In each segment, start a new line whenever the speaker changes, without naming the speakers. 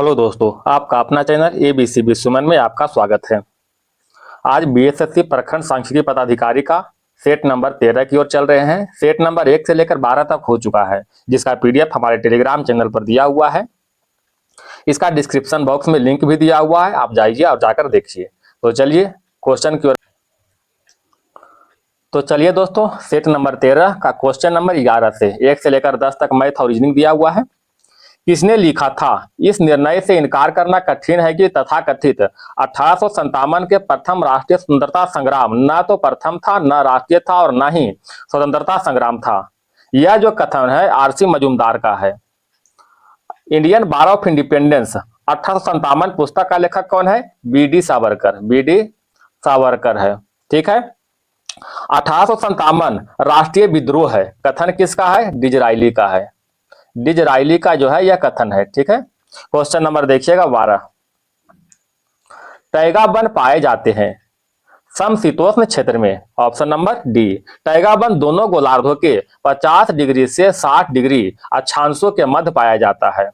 Hello दोस्तों, आपका अपना चैनल एबीसी सुमन में आपका स्वागत है। आज बीएसएससी प्रखंड सांख्यिकी पदाधिकारी का सेट नंबर 13 की ओर चल रहे हैं। सेट नंबर 1 से लेकर 12 तक हो चुका है, जिसका पीडीएफ हमारे टेलीग्राम चैनल पर दिया हुआ है। इसका डिस्क्रिप्शन बॉक्स में लिंक भी दिया हुआ है, आप जाइए और जाकर देखिए। तो चलिए क्वेश्चन की ओर। तो चलिए दोस्तों, सेट नंबर 13 का क्वेश्चन नंबर 11 से 1 से लेकर 10 तक मैथ और रीजनिंग दिया हुआ है। किसने लिखा था, इस निर्णय से इनकार करना कठिन है कि तथाकथित 1857 के प्रथम राष्ट्रीय स्वतंत्रता संग्राम न तो प्रथम था, न राष्ट्रीय था और न ही स्वतंत्रता संग्राम था। यह जो कथन है आरसी मजूमदार का है। इंडियन बार ऑफ इंडिपेंडेंस 1857 पुस्तक का लेखक कौन है? बीडी सावरकर है। ठीक है। 1857 राष्ट्रीय विद्रोह है, कथन किसका है? डिजराइली का है। डिजराइली का जो है यह कथन है। ठीक है। क्वेश्चन नंबर देखिएगा 12। टैगा वन पाए जाते हैं समशीतोष्ण क्षेत्र में। Option number D. Taiga one दोनों गोलार्धों के 50 डिग्री से 60 डिग्री अक्षांशों के मध्य पाया जाता है।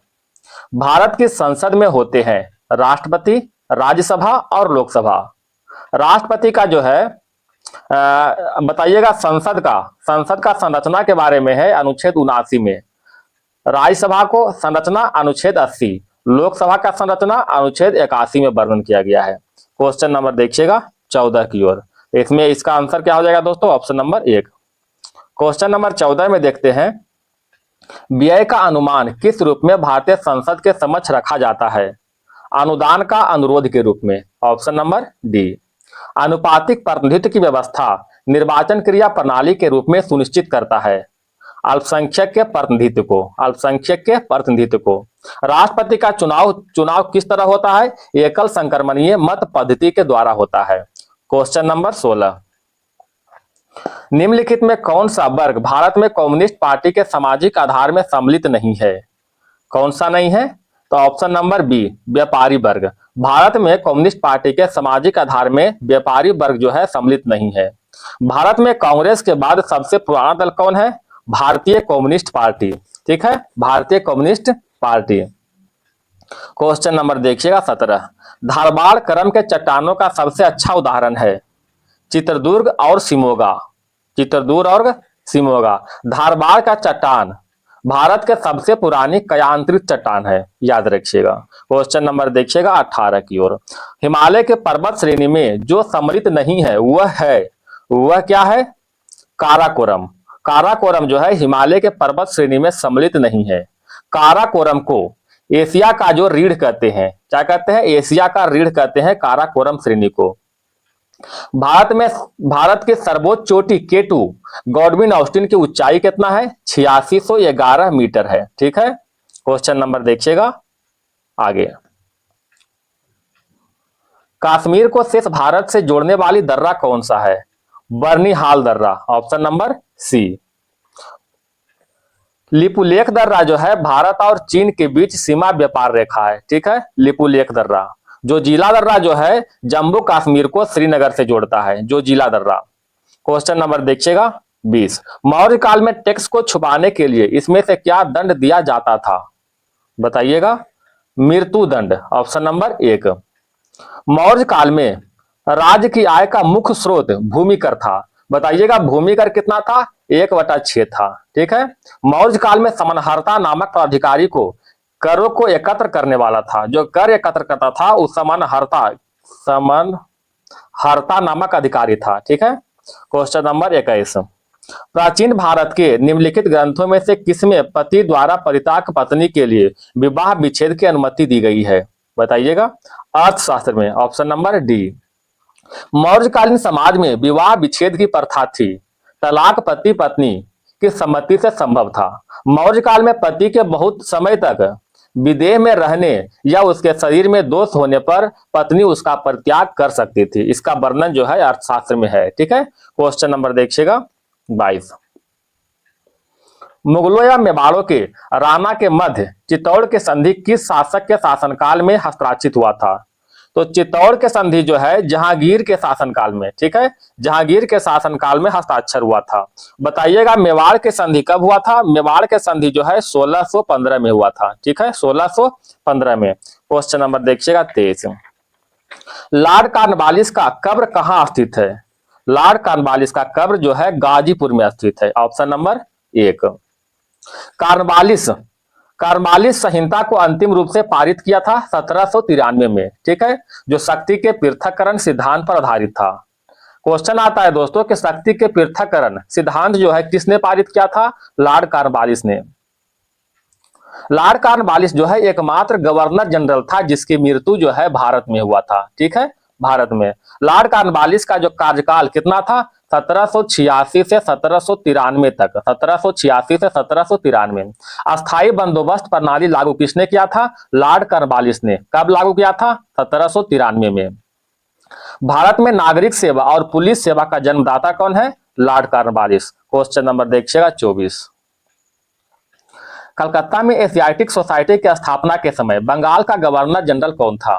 भारत की संसद में होते हैं राष्ट्रपति, राज्यसभा और लोकसभा। राष्ट्रपति का जो है बताइएगा संसद का संरचना के बारे में है अनुच्छेद 79 में। राज्यसभा को संरचना अनुच्छेद 80, लोकसभा का संरचना अनुच्छेद 81 में वर्णन किया गया है। क्वेश्चन नंबर देखिएगा 14 की ओर। इसमें इसका आंसर क्या हो जाएगा दोस्तों? Option number 1। क्वेश्चन नंबर 14 में देखते हैं, व्यय का अनुमान किस रूप में भारतीय संसद के समक्ष रखा जाता है? अनुदान का अनुरोध के रूप में। Option number D. अनुपातिक प्रतिनिधित्व की व्यवस्था निर्वाचन क्रिया प्रणाली के रूप में सुनिश्चित करता है अल्पसंख्यक के प्रतिनिधित्व को। राष्ट्रपति का चुनाव किस तरह होता है? एकल संक्रमणीय मत पद्धति के द्वारा होता है। Question number 16। निम्नलिखित में कौन सा वर्ग भारत में कम्युनिस्ट पार्टी के सामाजिक आधार में सम्मिलित नहीं है? कौन सा नहीं है? तो ऑप्शन नंबर बी, व्यापारी वर्ग। भारत में कम्युनिस्ट पार्टी के सामाजिक आधार में व्यापारी वर्ग जो है सम्मिलित नहीं है। भारत में कांग्रेस के बाद सबसे पुराना दल कौन है? भारतीय कम्युनिस्ट पार्टी। ठीक है, भारतीय कम्युनिस्ट पार्टी। क्वेश्चन नंबर देखिएगा 17। धारवाड़ क्रम के चट्टानों का सबसे अच्छा उदाहरण है चित्रदुर्ग और सिमोगा। धारवाड़ का चट्टान भारत के सबसे पुरानी कयांत्रित चट्टान है, याद रखिएगा। क्वेश्चन नंबर देखिएगा 18 की ओर। हिमालय के पर्वत श्रेणी में जो सम्मिलित नहीं है वह क्या है? काराकोरम। काराकोरम जो है हिमालय के पर्वत श्रेणी में सम्मिलित नहीं है। काराकोरम को एशिया का जो रीढ़ कहते हैं, क्या कहते हैं? एशिया का रीढ़ कहते हैं काराकोरम श्रेणी को। भारत की सर्वोच्च चोटी केटू गॉडविन ऑस्टिन की ऊंचाई कितना है? 8611 मीटर है। ठीक है। क्वेश्चन नंबर देखिएगा आगे। कश्मीर को शेष भारत से जोड़ने वाली दर्रा कौन सा है? बर्निहाल दर्रा। ऑप्शन नंबर सी। लिपुलेख दर्रा जो है भारत और चीन के बीच सीमा व्यापार रेखा है। ठीक है, लिपुलेख दर्रा। जो जिला दर्रा जो है जम्मू कश्मीर को श्रीनगर से जोड़ता है, जो जिला दर्रा। क्वेश्चन नंबर देखिएगा 20। मौर्य काल में टैक्स को छुपाने के लिए इसमें से क्या दंड दिया जाता था? बताइएगा। मृत्यु दंड। Option number 1। मौर्य काल में राज्य की आय का मुख्य स्रोत भूमिकर था। बताइएगा भूमिकर कितना था? 1/6 था। ठीक है। मौर्य काल में समनहर्ता नामक अधिकारी को करों को एकत्र करने वाला था, जो कर एकत्र करता था उस समनहर्ता नामक अधिकारी था। ठीक है। Question number 21। प्राचीन भारत के निम्नलिखित ग्रंथों में से किसमें पति द्वारा परित्यक्त पत्नी के लिए विवाह विच्छेद की अनुमति दी गई है? बताइएगा। अर्थशास्त्र में। Option number D. मौर्यकालीन समाज में विवाह विच्छेद की प्रथा थी, तलाक पति पत्नी की सम्मति से संभव था। मौर्य काल में पति के बहुत समय तक विदेह में रहने या उसके शरीर में दोष होने पर पत्नी उसका परित्याग कर सकती थी। इसका वर्णन जो है अर्थशास्त्र में है। ठीक है। क्वेश्चन नंबर देखिएगा 22। मुगलों या मेवाड़ों के राणा के मध्य चित्तौड़ के संधि किस शासक के शासनकाल में हस्ताक्षरित हुआ था? तो चित्तौड़ के संधि जो है जहांगीर के शासनकाल में, ठीक है, जहांगीर के शासनकाल में हस्ताक्षर हुआ था। बताइएगा मेवाड़ के संधि कब हुआ था? मेवाड़ के संधि जो है 1615 में हुआ था, ठीक है, 1615 में। क्वेश्चन नंबर देखिएगा 23। लॉर्ड कॉर्नवालिस का कब्र कहाँ स्थित है? लॉर्ड कॉर्नवालिस का कब्र जो है गाजीपुर में स्थित है। Option number 1। कॉर्नवालिस कॉर्नवालिस संहिता को अंतिम रूप से पारित किया था 1793 में, ठीक है, जो शक्ति के पृथक्करण सिद्धांत पर आधारित था। क्वेश्चन आता है दोस्तों कि शक्ति के पृथक्करण सिद्धांत जो है किसने पारित किया था? लॉर्ड कॉर्नवालिस ने। लॉर्ड कॉर्नवालिस जो है एकमात्र गवर्नर जनरल था जिसकी मृत्यु जो है भारत में हुआ था, ठीक है, भारत में। लॉर्ड कॉर्नवालिस का जो कार्यकाल कितना था? 1786 से 1793 तक, 1786 से 1793। अस्थायी बंदोबस्त प्रणाली लागू किसने किया था? लॉर्ड कॉर्नवालिस ने। कब लागू किया था? 1793 में। भारत में नागरिक सेवा और पुलिस सेवा का जन्मदाता कौन है? Lord Cornwallis. क्वेश्चन नंबर देखिएगा 24। कलकत्ता में एशियाटिक सोसाइटी की स्थापना के समय बंगाल का गवर्नर जनरल कौन था?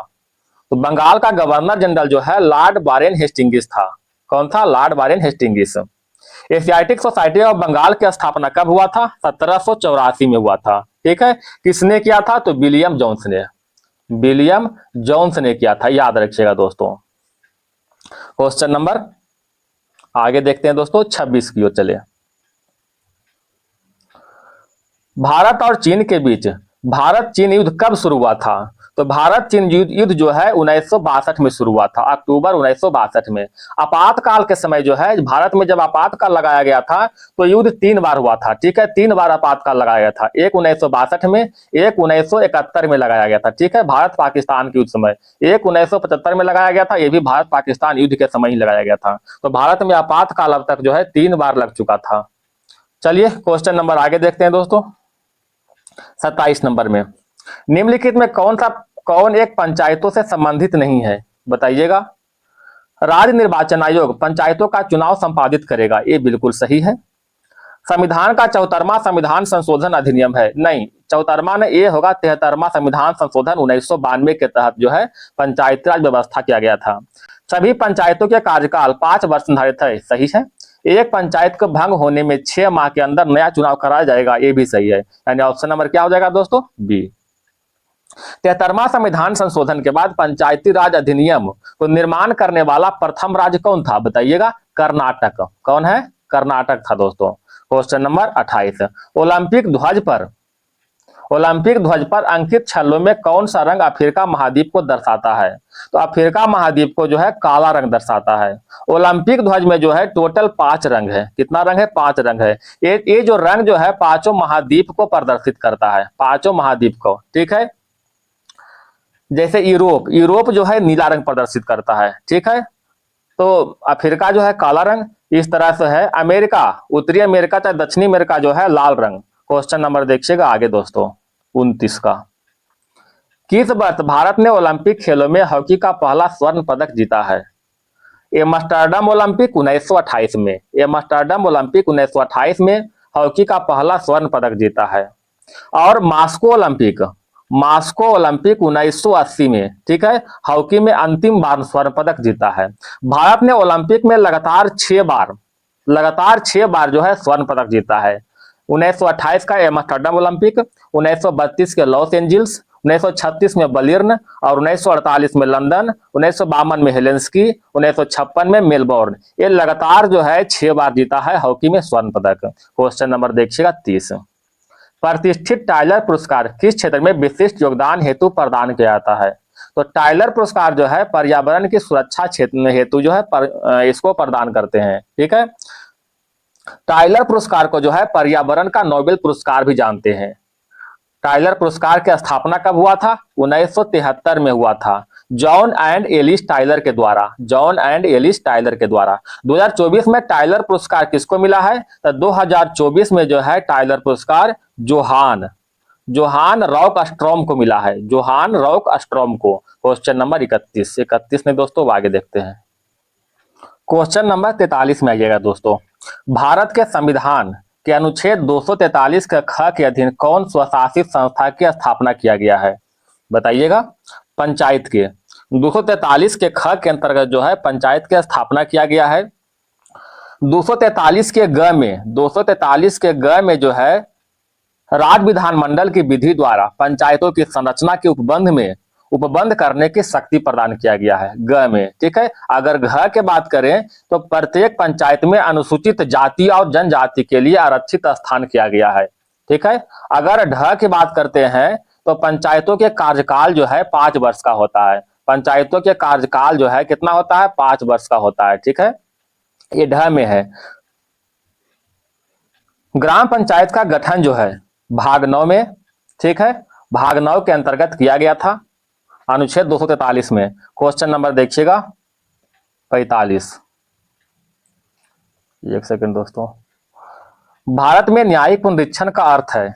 तो बंगाल का गवर्नर जनरल जो है लॉर्ड वारेन हेस्टिंग्स था। कौन था? Lord Warren Hastings. Asiatic society of Bengal की स्थापना कब हुआ था? 1784 में हुआ था, ठीक है। किसने किया था? तो विलियम जोन्स ने। विलियम जोन्स ने किया था, याद रखिएगा दोस्तों। क्वेश्चन नंबर आगे देखते हैं दोस्तों 26 की ओर चले। भारत और चीन के बीच भारत चीन युद्ध कब शुरू हुआ था? तो भारत चीन युद्ध जो है 1962 में शुरू हुआ था, अक्टूबर 1962 में। आपातकाल के समय जो है भारत में जब आपातकाल लगाया गया था तो युद्ध 3 बार हुआ था, ठीक है, 3 बार आपातकाल लगाया गया था। एक 1962 में, एक 1971 में लगाया गया था, ठीक है, भारत पाकिस्तान के युद्ध समय। एक 1975 में लगाया गया था, ये भी भारत पाकिस्तान युद्ध के समय ही लगाया गया था। तो भारत में आपातकाल अब तक जो है 3 बार लग चुका था। चलिए क्वेश्चन नंबर आगे देखते हैं दोस्तों 27 नंबर में। निम्नलिखित में कौन एक पंचायतों से संबंधित नहीं है? बताइएगा। राज्य निर्वाचन आयोग पंचायतों का चुनाव संपादित करेगा, ये बिल्कुल सही है। संविधान का 74वां संविधान संशोधन अधिनियम है? नहीं, 74वां ने ये होगा 73वां संविधान संशोधन 1992 के तहत जो है पंचायती राज व्यवस्था किया गया था। सभी पंचायतों के कार्यकाल 5 वर्ष निर्धारित है, सही है। एक पंचायत को भंग होने में 6 माह के अंदर नया चुनाव कराया जाएगा, ये भी सही है। यानी ऑप्शन नंबर क्या हो जाएगा दोस्तों? बी। 73वां संविधान संशोधन के बाद पंचायती राज अधिनियम को निर्माण करने वाला प्रथम राज्य कौन था? बताइएगा। कर्नाटक। कौन है? कर्नाटक था दोस्तों। Question number 28। ओलंपिक ध्वज पर अंकित छल्लों में कौन सा रंग अफ्रीका महाद्वीप को दर्शाता है? तो अफ्रीका महाद्वीप को जो है काला रंग दर्शाता है। ओलंपिक ध्वज में जो है टोटल 5 रंग है। कितना रंग है? 5 रंग है। ये जो रंग जो है 5 महाद्वीप को प्रदर्शित करता है, 5 महाद्वीप को, ठीक है। जैसे यूरोप जो है नीला रंग प्रदर्शित करता है, ठीक है। तो अफ्रीका जो है काला रंग, इस तरह से है। अमेरिका, उत्तरी अमेरिका चाहे दक्षिणी अमेरिका जो है लाल रंग। क्वेश्चन नंबर देखिएगा आगे दोस्तों 29 का। किस वर्ष भारत ने ओलंपिक खेलों में हॉकी का पहला स्वर्ण पदक जीता है? एम्स्टर्डम ओलंपिक 1928 में। एम्स्टर्डम ओलंपिक 1928 में हॉकी का पहला स्वर्ण पदक जीता है। और मास्को ओलंपिक 1980 में, ठीक है, हॉकी में अंतिम बार स्वर्ण पदक जीता है। भारत ने ओलंपिक में लगातार 6 बार जो है स्वर्ण पदक जीता है। 1928 का एम्स्टर्डम ओलंपिक, 1932 के लॉस एंजिल्स, 1936 में बर्लिन और 1948 में लंदन, 1952 में हेलेंस्की, 1956 में मेलबोर्न। ये लगातार जो है 6 बार जीता है हॉकी में स्वर्ण पदक। क्वेश्चन नंबर देखिएगा 30। प्रतिष्ठित टाइलर पुरस्कार किस क्षेत्र में विशिष्ट योगदान हेतु प्रदान किया जाता है? तो टाइलर पुरस्कार जो है पर्यावरण की सुरक्षा क्षेत्र हेतु जो है इसको प्रदान करते हैं, ठीक है। टाइलर पुरस्कार को जो है पर्यावरण का नोबेल पुरस्कार भी जानते हैं। टाइलर पुरस्कार की स्थापना कब हुआ था? 1973 में हुआ था, जॉन एंड एलिस टाइलर के द्वारा। 2024 में टाइलर पुरस्कार किसको मिला है? तो 2024 में जो है टाइलर पुरस्कार जोहान रॉक स्ट्रॉम को मिला है। जोहान रॉक स्ट्रॉम को। क्वेश्चन नंबर 31 में दोस्तों आगे देखते हैं। क्वेश्चन नंबर 43 में आइएगा दोस्तों। भारत के संविधान के अनुच्छेद 243 के ख के अधीन कौन स्वशासित संस्था की स्थापना किया गया है? बताइएगा। पंचायत के। 243 के ख के अंतर्गत जो है पंचायत की स्थापना किया गया है। 243 के ग में 243 के ग में जो है राज्य विधानमंडल की विधि द्वारा पंचायतों की संरचना के उपबंध करने की शक्ति प्रदान किया गया है ग में। ठीक है, अगर घ के बात करें तो प्रत्येक पंचायत में अनुसूचित जाति और जनजाति के लिए आरक्षित स्थान किया गया है। ठीक है, अगर ढ की बात करते हैं तो पंचायतों के कार्यकाल जो है 5 वर्ष का होता है। पंचायतों के कार्यकाल जो है कितना होता है? 5 वर्ष का होता है। ठीक है, ये ढ में है। ग्राम पंचायत का गठन जो है भाग 9 में, ठीक है, भाग 9 के अंतर्गत किया गया था अनुच्छेद 243 में। क्वेश्चन नंबर देखिएगा 45। एक सेकंड दोस्तों। भारत में न्यायिक पुनरीक्षण का अर्थ है,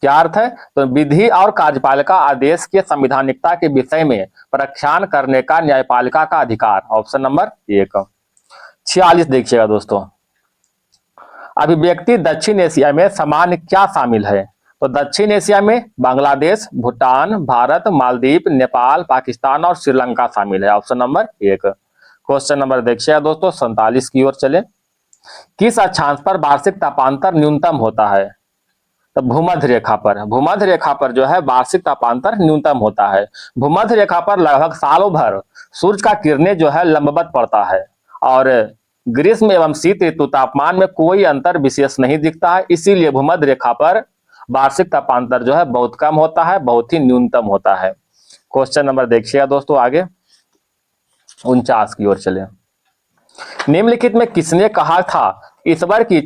क्या अर्थ है? तो विधि और कार्यपालिका आदेश के संवैधानिकता के विषय में प्रख्यान करने का न्यायपालिका का अधिकार। Option number 1। 46 देखिएगा दोस्तों। अभिव्यक्ति दक्षिण एशिया में सामान्य क्या शामिल है? तो दक्षिण एशिया में बांग्लादेश, भूटान, भारत, मालदीव, नेपाल, पाकिस्तान और श्रीलंका शामिल है। Option number 1। क्वेश्चन नंबर देखिएगा दोस्तों 47 की ओर चले। किस अक्षांश पर वार्षिक तापांतर न्यूनतम होता है? तो भूमध्य रेखा पर जो है वार्षिक तापांतर न्यूनतम होता है। भूमध्य रेखा पर लगभग सालों भर सूर्य का किरणें जो है लंबवत पड़ता है और ग्रीष्म एवं शीत ऋतु तापमान में कोई अंतर विशेष नहीं दिखता है। इसीलिए भूमध्य रेखा पर वार्षिक तापांतर जो है बहुत कम होता है, बहुत ही न्यूनतम होता है। क्वेश्चन नंबर देखिएगा दोस्तों आगे 49 की ओर चले। निम्नलिखित में किसने कहा था ईश्वर की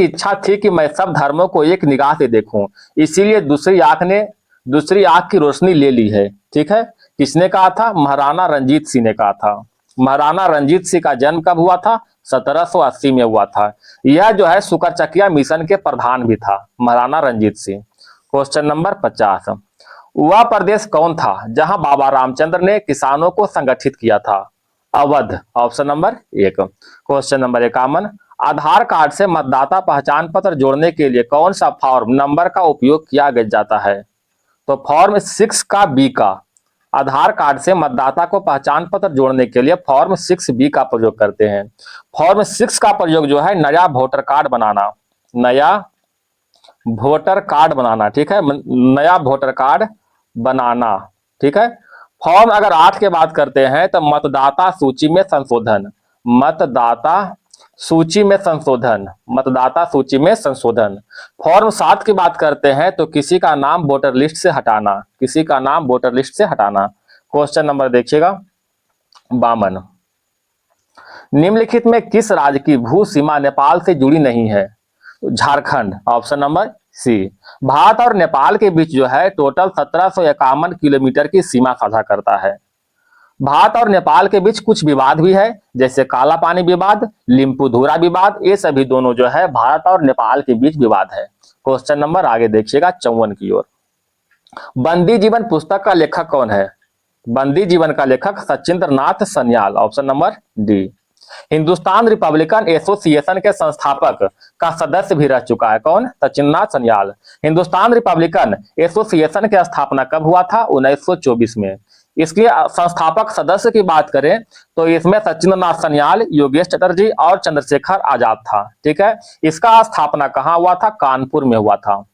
इच्छा थी कि मैं सब धर्मों को एक निगाह से देखूं, इसीलिए दूसरी आंख की रोशनी ले ली है। ठीक है, किसने कहा था? महाराणा रंजीत सिंह ने कहा था। महाराणा रंजीत सिंह का जन्म कब हुआ था? 1780 में हुआ था। यह जो है सुकरचकिया मिशन के प्रधान भी था महाराणा रंजीत सिंह। Question number 50। वह प्रदेश कौन था जहां बाबा रामचंद्र ने किसानों को संगठित किया था? Awadh. Option number 1। Question number 51। आधार कार्ड से मतदाता पहचान पत्र जोड़ने के लिए कौन सा फॉर्म नंबर का उपयोग किया जाता है? तो फॉर्म 6 का बी का। आधार कार्ड से मतदाता को पहचान पत्र जोड़ने के लिए फॉर्म 6B का प्रयोग करते हैं। फॉर्म 6 का प्रयोग जो है नया वोटर कार्ड बनाना, ठीक है, नया वोटर कार्ड बनाना। ठीक है, फॉर्म अगर 8 के बात करते हैं तो मतदाता सूची में संशोधन। फॉर्म 7 की बात करते हैं तो किसी का नाम वोटर लिस्ट से हटाना। क्वेश्चन नंबर देखिएगा 52। निम्नलिखित में किस राज्य की भू सीमा नेपाल से जुड़ी नहीं है? Jharkhand. Option number C. Bharat और नेपाल के बीच जो है टोटल 1751 किलोमीटर की सीमा साझा करता है। भारत और नेपाल के बीच कुछ विवाद भी है, जैसे काला पानी विवाद, लिम्पुधुरा विवाद, ये सभी दोनों जो है भारत और नेपाल के बीच विवाद है। क्वेश्चन नंबर आगे देखिएगा 54 की ओर। बंदी जीवन पुस्तक का लेखक कौन है? बंदी जीवन का लेखक Sachindra Nath Sanyal. Option number D. Hindustan Republican Association के संस्थापक का सदस्य भी रह चुका है। कौन? सचिंद्र नाथ सन्याल। हिंदुस्तान रिपब्लिकन एसोसिएशन की स्थापना कब हुआ था? 1924 में। इसके संस्थापक सदस्य की बात करें तो इसमें सचिंद्र नाथ सन्याल, योगेश चटर्जी और चंद्रशेखर आजाद था। ठीक है, इसका स्थापना कहाँ हुआ था? कानपुर में हुआ था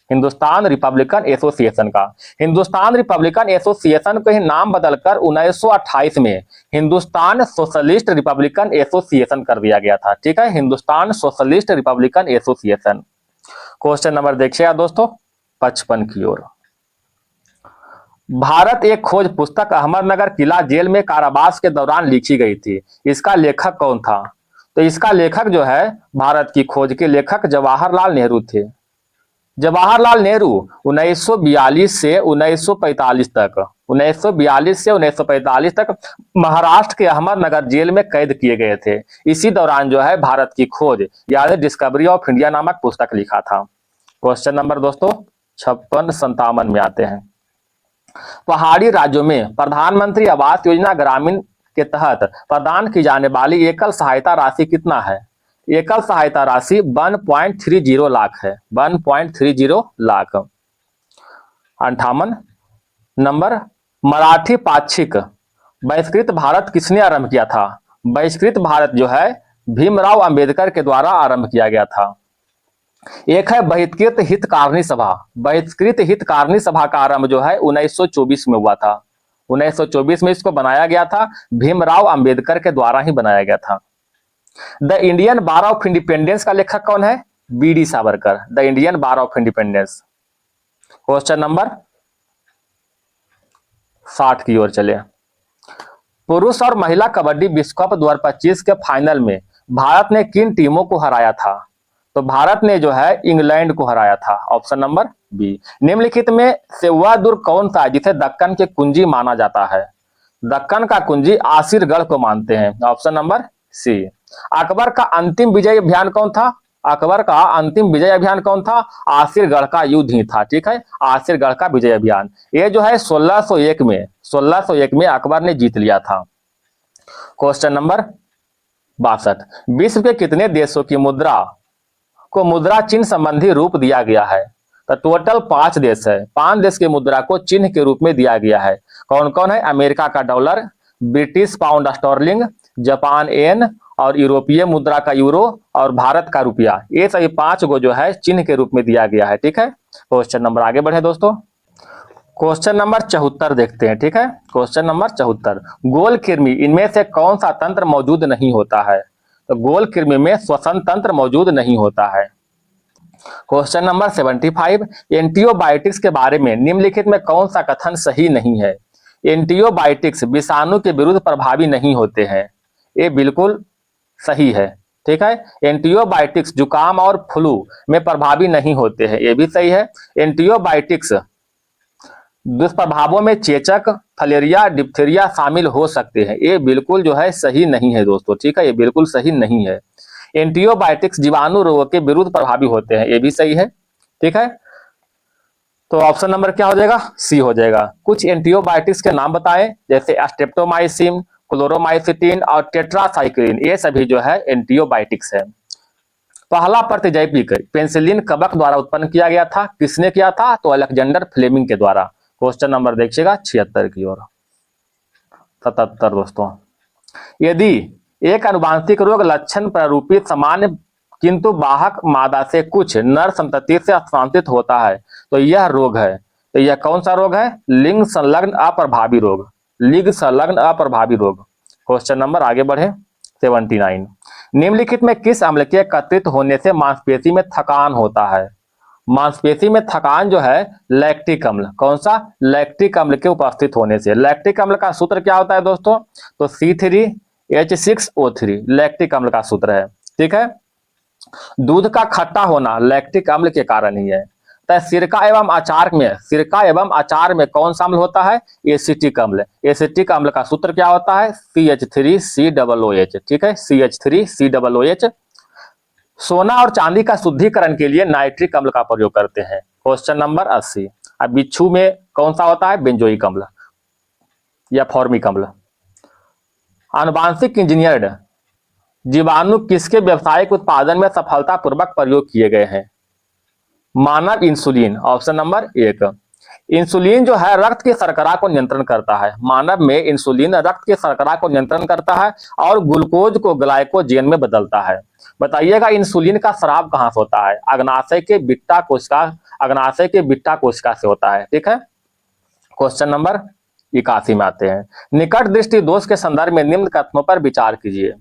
हिंदुस्तान रिपब्लिकन एसोसिएशन का। हिंदुस्तान रिपब्लिकन एसोसिएशन को ही नाम बदलकर 1928 में हिंदुस्तान सोशलिस्ट रिपब्लिकन एसोसिएशन कर दिया गया था। ठीक है, Hindustan socialist Republican association. Question number देखिएगा दोस्तों 55 की ओर। भारत एक खोज पुस्तक अहमदनगर किला जेल में कारावास के दौरान लिखी गई थी, इसका लेखक कौन था? तो इसका लेखक जो है भारत की खोज के लेखक जवाहरलाल नेहरू थे। जवाहरलाल नेहरू 1942 से 1945 तक महाराष्ट्र के अहमदनगर जेल में कैद किए गए थे। इसी दौरान जो है भारत की खोज यानी डिस्कवरी ऑफ इंडिया नामक पुस्तक लिखा था। क्वेश्चन नंबर दोस्तों 56-57 में आते हैं। पहाड़ी राज्यों में प्रधानमंत्री आवास योजना ग्रामीण के तहत प्रदान की जाने वाली एकल सहायता राशि कितना है? एकल सहायता राशि 1.30 लाख है। 1.30 लाख। 58 नंबर मराठी पाक्षिक बहिष्कृत भारत किसने आरंभ किया था? बहिष्कृत भारत जो है भीमराव अंबेडकर के द्वारा आरंभ किया गया था। एक है बहिष्कृत हितकारिणी सभा। बहिष्कृत हितकारिणी सभा का आरंभ जो है 1924 में हुआ था। 1924 में इसको बनाया गया था, भीमराव अंबेडकर के द्वारा ही बनाया गया था। The Indian bar of independence का लेखक कौन है? BD. Savarkar. The Indian bar of independence. Question number 60 की ओर चले। पुरुष और महिला कबड्डी विश्व कप 2025 के फाइनल में भारत ने किन टीमों को हराया था? तो भारत ने जो है इंग्लैंड को हराया था। Option number B. निम्नलिखित में से वह दुर्ग कौन सा है जिसे दक्कन के कुंजी माना जाता है? दक्कन का कुंजी आसिरगढ़ को मानते हैं। ऑप्शन नंबर सी। अकबर का अंतिम विजय अभियान कौन था? अकबर का अंतिम विजय अभियान कौन था? आसिरगढ़ का युद्ध ही था। ठीक है, आसिरगढ़ का विजय अभियान ये जो है 1601 में अकबर ने जीत लिया था। Question number 62। विश्व के कितने देशों की मुद्रा को मुद्रा चिन्ह संबंधी रूप दिया गया है? तो टोटल 5 देश है। 5 देश की मुद्रा को चिन्ह के रूप में दिया गया है। कौन कौन है? अमेरिका का dollar, British pound sterling, Japan yen और यूरोपीय मुद्रा का यूरो और भारत का रुपया। ये सभी 5 को जो है चिन्ह के रूप में दिया गया है। ठीक है, क्वेश्चन नंबर आगे बढ़े दोस्तों। क्वेश्चन नंबर 74 देखते हैं। ठीक है, क्वेश्चन नंबर 74। गोल कृमि इनमें से कौन सा तंत्र मौजूद नहीं होता है? तो गोल कृमि में श्वसन तंत्र मौजूद नहीं होता है। Question number 75। एंटीबायोटिक्स के बारे में निम्नलिखित में कौन सा कथन सही नहीं है? एंटीबायोटिक्स विषाणु के विरुद्ध प्रभावी नहीं होते हैं। ये बिल्कुल सही है। ठीक है, एंटीबायोटिक्स जुकाम और फ्लू में प्रभावी नहीं होते हैं। ये भी सही है। एंटीबायोटिक्स दुष्प्रभावों में चेचक, फलेरिया, डिप्थीरिया शामिल हो सकते हैं। ये बिल्कुल जो है सही नहीं है दोस्तों। ठीक है, ये बिल्कुल सही नहीं है। एंटीबायोटिक्स जीवाणु रोगों के विरुद्ध प्रभावी होते हैं। ये भी सही है। ठीक है, तो ऑप्शन नंबर क्या हो जाएगा? सी हो जाएगा। कुछ एंटीबायोटिक्स के नाम बताएं, जैसे स्ट्रेप्टोमाइसिन, क्लोरोमाइसिटिन और टेट्रासाइक्लिन। ये सभी जो है एंटीबायोटिक्स है। पहला प्रतिजैविक पेनिसिलिन कवक द्वारा उत्पन्न किया गया था। किसने किया था? तो अलेक्जेंडर फ्लेमिंग के द्वारा। क्वेश्चन नंबर देखिएगा 76 की ओर। 77 दोस्तों। यदि एक अनुवांशिक रोग लक्षण प्रारूपित सामान्य किंतु वाहक मादा से कुछ नर संतति से हस्तांतरित होता है तो यह रोग है। तो यह कौन सा रोग है? लिंग संलग्न अप्रभावी रोग। लिंग संलग्न अप्रभावी रोग। क्वेश्चन नंबर आगे बढ़े 79। निम्नलिखित में किस अम्ल के एकत्रित होने से मांसपेशी में थकान होता है? मांसपेशी में थकान जो है लैक्टिक अम्ल। कौन सा? लैक्टिक अम्ल के उपस्थित होने से। लैक्टिक अम्ल का सूत्र क्या होता है दोस्तों? तो C3H6O3 लैक्टिक अम्ल का सूत्र है। ठीक है, दूध का खट्टा होना लैक्टिक अम्ल के कारण ही है। तो सिरका एवं अचार में कौन सा अम्ल होता है? एसिटिक अम्ल। एसिटिक अम्ल का सूत्र क्या होता है? CH3COOH। ठीक है, CH3COOH। सोना और चांदी का शुद्धिकरण के लिए नाइट्रिक अम्ल का प्रयोग करते हैं। Question number 80। अब बिच्छू में कौन सा होता है? बेंजोइक अम्ल या फॉर्मिक अम्ल। आनुवांशिक इंजीनियर्ड जीवाणु किसके व्यावसायिक उत्पादन में सफलतापूर्वक प्रयोग किए गए हैं? मानव इंसुलिन। Option number 1। इंसुलिन जो है रक्त की शर्करा को नियंत्रण करता है। मानव में इंसुलिन रक्त की शर्करा को नियंत्रण करता है और ग्लूकोज को ग्लाइकोजेन में बदलता है। बताइएगा इंसुलिन का स्राव कहां से होता है? अग्नाशय के बिट्टा कोशिका से होता है। ठीक है, क्वेश्चन नंबर 81 में आते हैं। निकट दृष्टि दोष के संदर्भ में निम्न कथनों पर विचार कीजिए।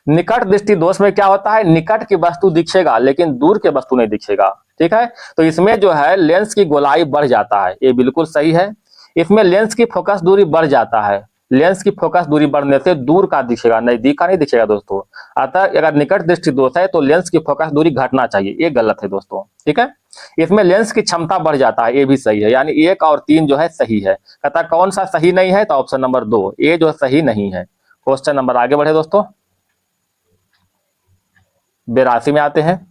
निकट दृष्टि दोष में क्या होता है? निकट की वस्तु दिखेगा लेकिन दूर की वस्तु नहीं दिखेगा। ठीक है, तो इसमें जो है लेंस की गोलाई बढ़ जाता है। ये बिल्कुल सही है। इसमें लेंस की फोकस दूरी बढ़ जाता है। लेंस की फोकस दूरी बढ़ने से दूर का दिखेगा, नजदीक का नहीं दिखेगा दोस्तों। अतः अगर निकट दृष्टि दोष है तो लेंस की फोकस दूरी घटना चाहिए। ये गलत है दोस्तों। ठीक है, इसमें लेंस की क्षमता बढ़ जाता है। ये भी सही है, यानी 1 और 3 जो है सही है। कहता कौन सा सही नहीं है? तो ऑप्शन नंबर 2 ये जो सही नहीं है। क्वेश्चन नंबर आगे बढ़े दोस्तों 82 में आते हैं।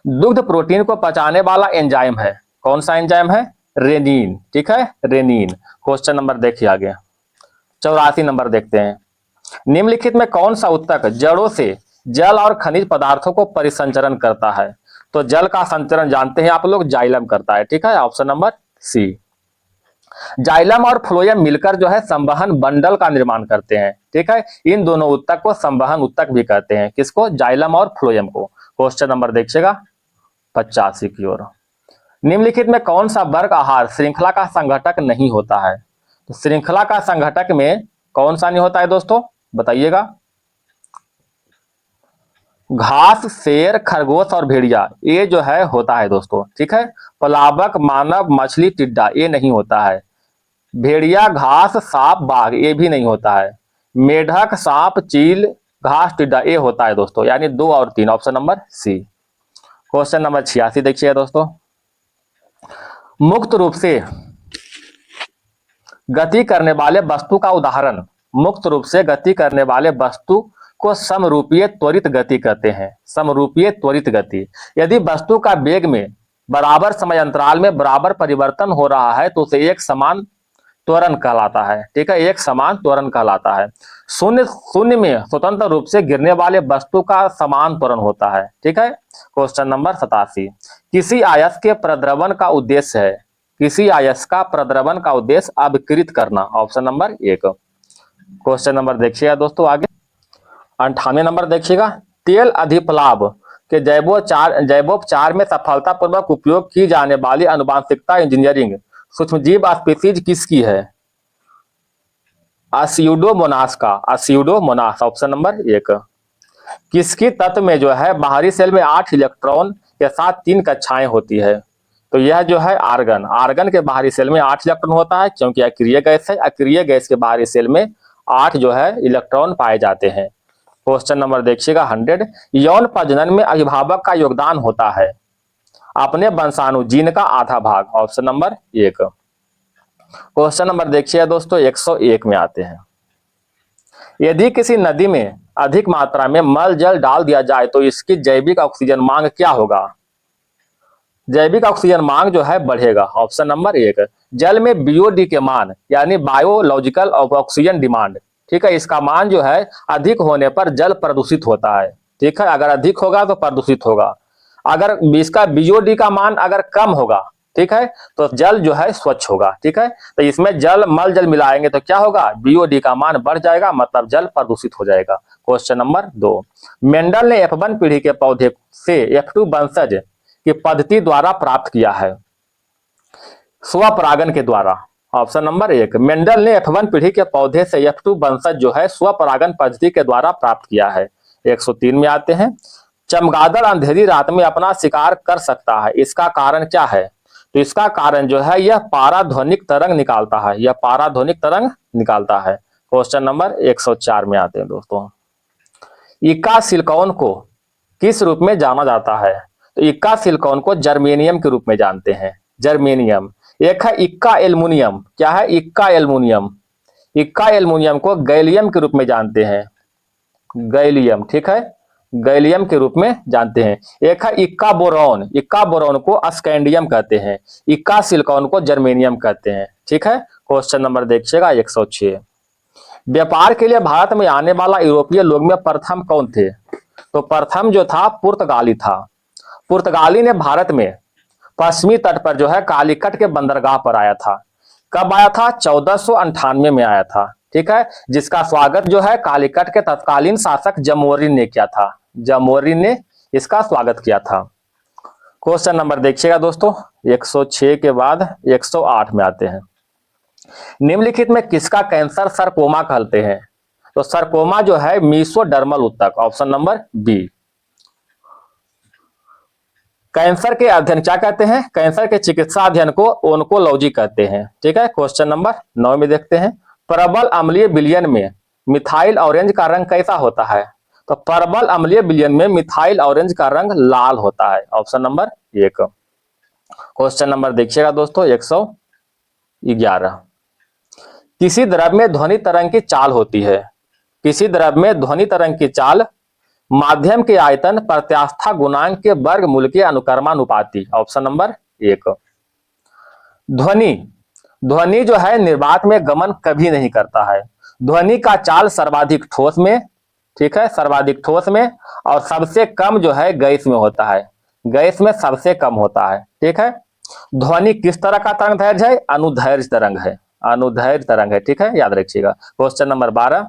दुग्ध प्रोटीन को पचाने वाला एंजाइम है। कौन सा एंजाइम है? रेनिन। ठीक है, रेनिन। क्वेश्चन नंबर देखिए आगे 84 नंबर देखते हैं। निम्नलिखित में कौन सा ऊतक जड़ों से जल और खनिज पदार्थों को परिसंचरण करता है? तो जल का संचरण जानते हैं आप लोग, जाइलम करता है। ठीक है, ऑप्शन नंबर सी। जाइलम और फ्लोएम मिलकर जो है संवहन बंडल का निर्माण करते हैं। ठीक है, इन दोनों ऊतक को संवहन ऊतक भी कहते हैं। किसको? जाइलम और फ्लोएम को। क्वेश्चन नंबर देखिएगा 85 की ओर। निम्नलिखित में कौन सा वर्ग आहार श्रृंखला का संघटक नहीं होता है? तो श्रृंखला का संघटक में कौन सा नहीं होता है दोस्तों, बताइएगा। घास, शेर, खरगोश और भेड़िया, ये जो है होता है दोस्तों। ठीक है, प्लावक, मानव, मछली, टिड्डा, ये नहीं होता है। भेड़िया, घास, सांप, बाघ, ये भी नहीं होता है। मेढक, सांप, चील, घास, टिड्डा, ये होता है दोस्तों। यानी 2 और 3, option number C. Question number 86 देखिए दोस्तों। मुक्त रूप से गति करने वाले वस्तु का उदाहरण। मुक्त रूप से गति करने वाले वस्तु को समरूपीय त्वरित गति कहते हैं। समरूपीय त्वरित गति। यदि वस्तु का वेग में बराबर समय अंतराल में बराबर परिवर्तन हो रहा है तो उसे एक समान त्वरण कहलाता है। ठीक है, एक समान त्वरण कहलाता है। शून्य शून्य में स्वतंत्र रूप से गिरने वाले वस्तु का समान त्वरण होता है। ठीक है, क्वेश्चन नंबर 87। किसी आयत के प्रद्रवन का उद्देश्य है। किसी आयत का प्रद्रवन का उद्देश्य अभिकृत करना, ऑप्शन नंबर 1। क्वेश्चन नंबर देखिएगा दोस्तों आगे 98 नंबर देखिएगा। तेल अधिप्लाव के जैवोपचार में सफलतापूर्वक उपयोग की जाने वाली आनुवांशिकता इंजीनियरिंग सूक्ष्मजीव स्पीसीज किसकी है? अस्यूडोमोनास का। अस्यूडोमोनास, ऑप्शन नंबर 1। किसकी तत्व में जो है बाहरी सेल में 8 इलेक्ट्रॉन के साथ 3 कक्षाएं होती है? तो यह जो है आर्गन। आर्गन के बाहरी सेल में 8 इलेक्ट्रॉन होता है क्योंकि अक्रिय गैस है। अक्रिय गैस के बाहरी सेल में 8 जो है इलेक्ट्रॉन पाए जाते हैं। क्वेश्चन नंबर देखिएगा 100। यौन प्रजनन में अभिभावक का योगदान होता है। अपने वंशाणु जीन का आधा भाग, ऑप्शन नंबर 1। क्वेश्चन नंबर देखिए दोस्तों 101 में आते हैं। यदि किसी नदी में अधिक मात्रा में मल जल डाल दिया जाए तो इसकी जैविक ऑक्सीजन मांग क्या होगा? जैविक ऑक्सीजन मांग जो है बढ़ेगा, ऑप्शन नंबर 1। जल में बीओडी के मान यानी बायोलॉजिकल ऑक्सीजन डिमांड, ठीक है, इसका मान जो है अधिक होने पर जल प्रदूषित होता है। ठीक है, अगर अधिक होगा तो प्रदूषित होगा। अगर इसका बीओडी का मान अगर कम होगा, ठीक है, तो जल जो है स्वच्छ होगा। ठीक है, तो इसमें जल मल जल मिलाएंगे तो क्या होगा? बीओडी का मान बढ़ जाएगा, मतलब जल प्रदूषित हो जाएगा। Question number 2। मेंडल ने F1 पीढ़ी के पौधे से F2 वंशज की पद्धति द्वारा प्राप्त किया है। स्वपरागन के द्वारा, ऑप्शन नंबर 1। मेंडल ने F1 पीढ़ी के पौधे से F2 वंशज जो है स्वपरागन पद्धति के द्वारा प्राप्त किया है। 103 में आते हैं। चमगादड़ अंधेरी रात में अपना शिकार कर सकता है, इसका कारण क्या है? तो इसका कारण जो है यह पाराध्वनिक तरंग निकालता है। यह पाराध्वनिक तरंग निकालता है। क्वेश्चन नंबर 104 में आते हैं दोस्तों। इक्का सिलिकॉन को किस रूप में जाना जाता है? तो इक्का सिलिकॉन को जर्मेनियम के रूप में जानते हैं। जर्मेनियम। एक है इक्का एल्युमिनियम। क्या है? इक्का एल्युमिनियम। इक्का एल्युमिनियम को गैलियम के रूप में जानते हैं। गैलियम, ठीक है, गैलियम के रूप में जानते हैं। एक है इक्का बोरॉन। इक्का बोरॉन को स्कैंडियम कहते हैं। इक्का सिलिकॉन को जर्मेनियम कहते हैं। ठीक है, क्वेश्चन नंबर देखिएगा 106। व्यापार के लिए भारत में आने वाला यूरोपीय लोग में प्रथम कौन थे? तो प्रथम जो था पुर्तगाली था। पुर्तगाली ने भारत में पश्चिमी तट पर जो है कालीकट के बंदरगाह पर आया था। कब आया था? 1498 में आया था। ठीक है, जिसका स्वागत जो है कालीकट के तत्कालीन शासक जमोरिन ने किया था। जमोरिन ने इसका स्वागत किया था। क्वेश्चन नंबर देखिएगा दोस्तों 106 के बाद 108 में आते हैं। निम्नलिखित में किसका कैंसर सरकोमा कहते हैं? तो सरकोमा जो है मीसोडर्मल ऊतक, ऑप्शन नंबर बी। कैंसर के अध्ययन क्या कहते हैं? कैंसर के चिकित्सा अध्ययन को ओन्कोलॉजी कहते हैं। ठीक है, क्वेश्चन नंबर 9 में देखते हैं। प्रबल अम्लीय विलयन में मिथाइल ऑरेंज का रंग कैसा होता है? तो प्रबल अम्लीय विलयन में मिथाइल ऑरेंज का रंग लाल होता है, ऑप्शन नंबर 1। क्वेश्चन नंबर देखिएगा दोस्तों 111। किसी द्रव में ध्वनि तरंग की चाल होती है। किसी द्रव में ध्वनि तरंग की चाल माध्यम के आयतन प्रत्यास्था गुणांक के वर्गमूल के अनुक्रमानुपाती, ऑप्शन नंबर 1। ध्वनि जो है निर्वात में गमन कभी नहीं करता है। ध्वनि का चाल सर्वाधिक ठोस में, ठीक है, सर्वाधिक ठोस में और सबसे कम जो है गैस में होता है। गैस में सबसे कम होता है। ठीक है, ध्वनि किस तरह का तरंग दैर्घ्य है? अनुदैर्घ्य तरंग है। अनुदैर्ध्य तरंग है, ठीक है, याद रखिएगा। क्वेश्चन नंबर 12,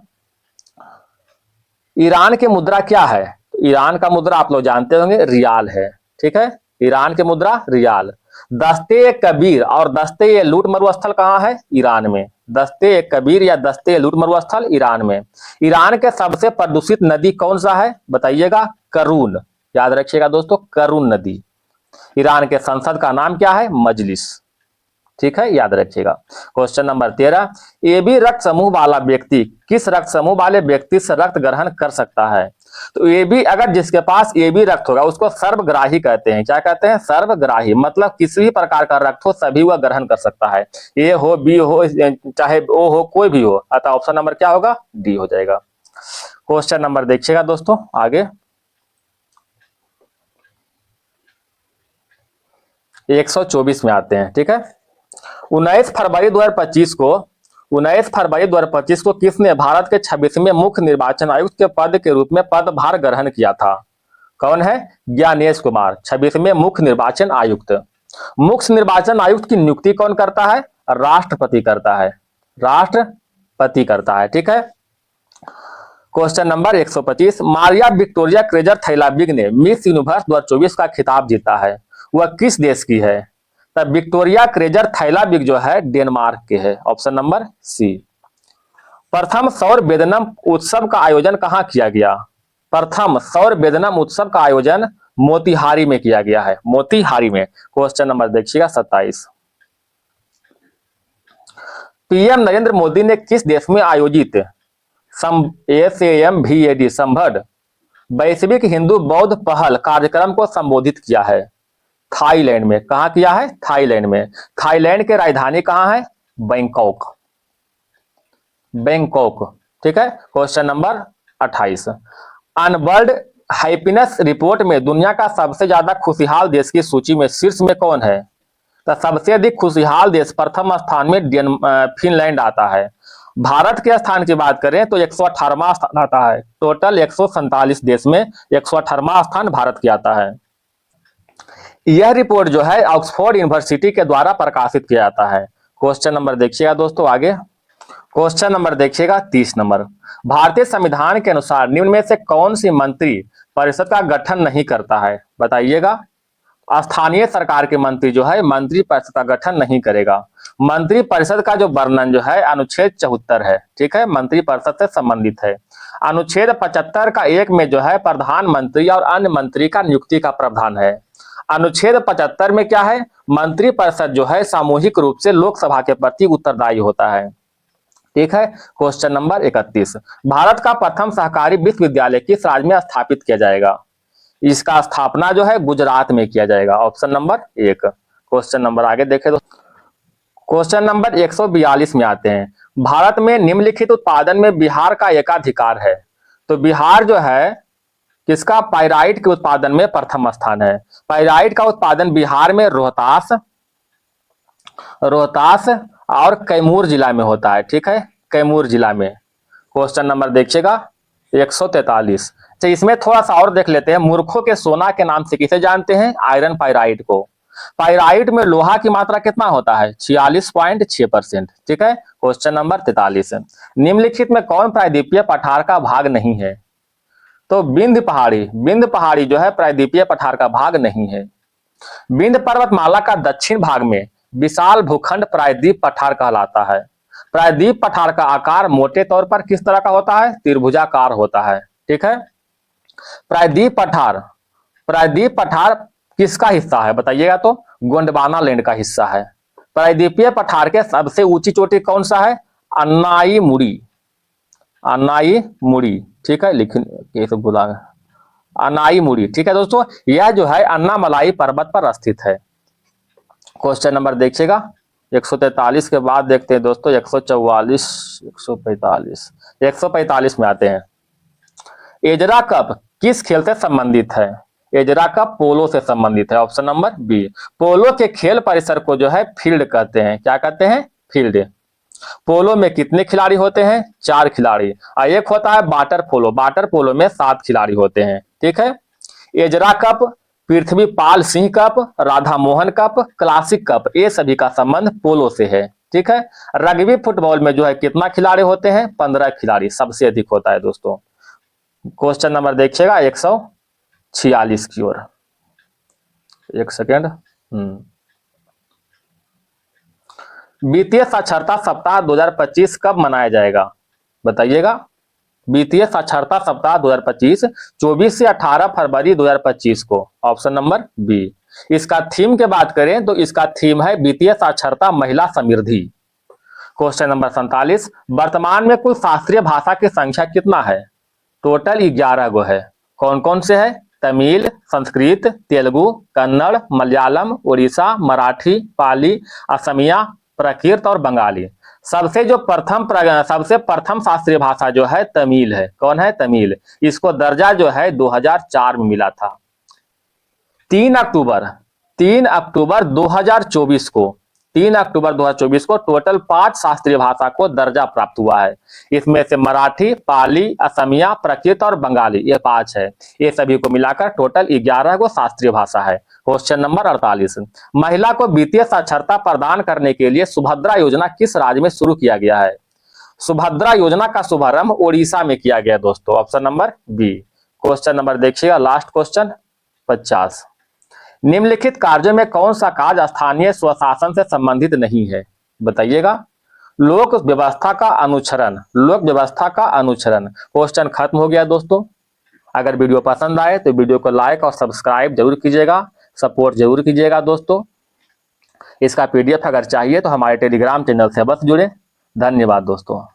ईरान की मुद्रा क्या है? तो ईरान का मुद्रा आप लोग जानते होंगे रियाल है, ठीक है, ईरान की मुद्रा रियाल। दस्ते कबीर और दस्ते लूट मरुस्थल कहाँ है? ईरान में। दस्ते कबीर या दस्ते लूट मरुस्थल ईरान में। ईरान के सबसे प्रदूषित नदी कौन सा है? बताइएगा, करून। याद रखिएगा दोस्तों, करून नदी। ईरान के संसद का नाम क्या है? मजलिस, ठीक है, याद रखिएगा। क्वेश्चन नंबर 13, ए बी रक्त समूह वाला व्यक्ति किस रक्त समूह वाले व्यक्ति से रक्त ग्रहण कर सकता है? तो ए बी, अगर जिसके पास ए बी रक्त होगा उसको सर्वग्राही कहते हैं। क्या कहते हैं? सर्वग्राही, मतलब किसी भी प्रकार का रक्त हो सभी वह ग्रहण कर सकता है। ए हो, बी हो, चाहे ओ हो, कोई भी हो। अतः ऑप्शन नंबर क्या होगा? डी हो जाएगा। क्वेश्चन नंबर देखिएगा दोस्तों आगे, 124 में आते हैं, ठीक है। 19 फरवरी 2025 को 19 फरवरी 2025 को किसने भारत के 26वें मुख्य निर्वाचन आयुक्त के पद के रूप में पदभार ग्रहण किया था? कौन है? ज्ञानेश कुमार, 26वें मुख्य निर्वाचन आयुक्त। मुख्य निर्वाचन आयुक्त की नियुक्ति कौन करता है? राष्ट्रपति करता है, राष्ट्रपति करता है, ठीक है। क्वेश्चन नंबर 125, मारिया विक्टोरिया क्रेजर थैलाबिग ने मिस यूनिवर्स 2024 का खिताब जीता है, वह किस देश की है? तब विक्टोरिया क्रेजर थैलाबिग जो है डेनमार्क के है। Option number C. प्रथम सौर वेदनम उत्सव का आयोजन कहां किया गया? प्रथम सौर वेदनम उत्सव का आयोजन मोतिहारी में किया गया है, मोतिहारी में। क्वेश्चन नंबर देखिएगा 27, पीएम नरेंद्र मोदी ने किस देश में आयोजित SAMVAD संभव वैश्विक हिंदू बौद्ध पहल कार्यक्रम को संबोधित किया है? थाईलैंड में। कहां किया है? थाईलैंड में। थाईलैंड की राजधानी कहां है? बैंकॉक, बैंकॉक, ठीक है। क्वेश्चन नंबर 28, अनवर्ल्ड हैप्पीनेस रिपोर्ट में दुनिया का सबसे ज्यादा खुशहाल देश की सूची में शीर्ष में कौन है? तो सबसे अधिक खुशहाल देश प्रथम स्थान में फिनलैंड आता है। भारत के स्थान की बात करें तो 118वां स्थान आता है। टोटल 147 देश में 118वां स्थान भारत की आता है। यह रिपोर्ट जो है ऑक्सफोर्ड यूनिवर्सिटी के द्वारा प्रकाशित किया जाता है। क्वेश्चन नंबर देखिएगा दोस्तों आगे, क्वेश्चन नंबर देखिएगा 30 नंबर, भारतीय संविधान के अनुसार निम्न में से कौन सी मंत्री परिषद का गठन नहीं करता है? बताइएगा। स्थानीय सरकार के मंत्री जो है मंत्री परिषद का गठन नहीं करेगा। मंत्री परिषद का जो वर्णन जो है अनुच्छेद 74 है, ठीक है, मंत्री परिषद से संबंधित है। अनुच्छेद 75 का 1 में जो है प्रधानमंत्री और अन्य मंत्री का नियुक्ति का प्रावधान है। अनुच्छेद 75 में क्या है? मंत्री परिषद जो है सामूहिक रूप से लोकसभा के प्रति उत्तरदायी होता है, ठीक है। क्वेश्चन नंबर 31, भारत का प्रथम सहकारी विश्वविद्यालय किस राज्य में स्थापित किया जाएगा? इसका स्थापना जो है गुजरात में किया जाएगा। Option number 1। क्वेश्चन नंबर आगे देखें तो क्वेश्चन नंबर 142 में आते हैं, भारत में निम्नलिखित उत्पादन में बिहार का एकाधिकार है। तो बिहार जो है किसका? पाइराइट के उत्पादन में प्रथम स्थान है। पाइराइट का उत्पादन बिहार में रोहतास और कैमूर जिला में होता है, ठीक है, कैमूर जिला में। क्वेश्चन नंबर देखिएगा 143। तो इसमें थोड़ा सा और देख लेते हैं, मूर्खों के सोना के नाम से किसे जानते हैं? आयरन पाइराइट को। पाइराइट में लोहा की मात्रा कितना होता है? 46.6%, ठीक है। क्वेश्चन नंबर 43, निम्नलिखित में कौन प्रायद्वीपीय पठार का भाग नहीं है? तो विंध्य पहाड़ी जो है प्रायद्वीपीय पठार का भाग नहीं है। विंध्य पर्वतमाला का दक्षिण भाग में विशाल भूखंड प्रायद्वीप पठार कहलाता है। प्रायद्वीप पठार का आकार मोटे तौर पर किस तरह का होता है? त्रिभुजाकार होता है, ठीक है। प्रायद्वीप पठार किसका हिस्सा है? बताइएगा तो गोंडवाना लैंड का हिस्सा है। प्रायद्वीपीय पठार के सबसे ऊंची चोटी कौन सा है? अन्नाई मुड़ी, ठीक है, लिखिए कैसे भुला अनाई मुड़ी, ठीक है दोस्तों, यह जो है अन्नामलाई पर्वत पर स्थित है। क्वेश्चन नंबर देखिएगा 143 के बाद देखते हैं दोस्तों 144, 145 में आते हैं। एजरा कप किस खेल से संबंधित है? एजरा कप पोलो से संबंधित है। Option number B. पोलो के खेल परिसर को जो है फील्ड कहते हैं। क्या कहते हैं? फील्ड। पोलो में कितने खिलाड़ी होते हैं? 4 खिलाड़ी। और एक होता है वाटर पोलो में 7 खिलाड़ी होते हैं, ठीक है। Ezra cup, Prithvi Pal Singh cup, Radha Mohan cup, classic cup, ये सभी का संबंध पोलो से है। ठीक है। रग्बी फुटबॉल में जो है कितना खिलाड़ी होते हैं? 15 खिलाड़ी, सबसे अधिक होता है दोस्तों। क्वेश्चन नंबर देखिएगा 146 की ओर, एक सेकेंड। वित्तीय साक्षरता सप्ताह 2025 कब मनाया जाएगा? बताइएगा। वित्तीय साक्षरता सप्ताह 2025 24 से 18 फरवरी 2025 को। Option number B. इसका थीम की बात करें तो इसका थीम है वित्तीय साक्षरता महिला समृद्धि। क्वेश्चन नंबर 47, वर्तमान में कुल शास्त्रीय भाषा की संख्या कितना है? टोटल 11 गो है। कौन कौन से है? तमिल, संस्कृत, तेलुगु, कन्नड़, मलयालम, उड़ीसा, मराठी, पाली, असमिया, प्राकृत और बंगाली। सबसे प्रथम शास्त्रीय भाषा जो है तमिल है। कौन है? तमिल। इसको दर्जा जो है 2004 में मिला था। 3 अक्टूबर 2024 को 3 अक्टूबर 2024 को टोटल 5 शास्त्रीय भाषा को दर्जा प्राप्त हुआ है। इसमें से मराठी, पाली, असमिया, प्राकृत और बंगाली, ये 5 है। ये सभी को मिलाकर टोटल 11 को शास्त्रीय भाषा है। क्वेश्चन नंबर 48, महिला को वित्तीय साक्षरता प्रदान करने के लिए सुभद्रा योजना किस राज्य में शुरू किया गया है? सुभद्रा योजना का शुभारंभ ओडिशा में किया गया दोस्तों। Option number B. Question number देखिएगा, लास्ट क्वेश्चन 50, निम्नलिखित कार्यों में कौन सा कार्य स्थानीय स्वशासन से संबंधित नहीं है? बताइएगा। लोक व्यवस्था का अनुसरण। क्वेश्चन खत्म हो गया दोस्तों। अगर वीडियो पसंद आए तो वीडियो को लाइक और सब्सक्राइब जरूर कीजिएगा, सपोर्ट जरूर कीजिएगा दोस्तों। इसका PDF अगर चाहिए तो हमारे टेलीग्राम चैनल से बस जुड़े। धन्यवाद दोस्तों।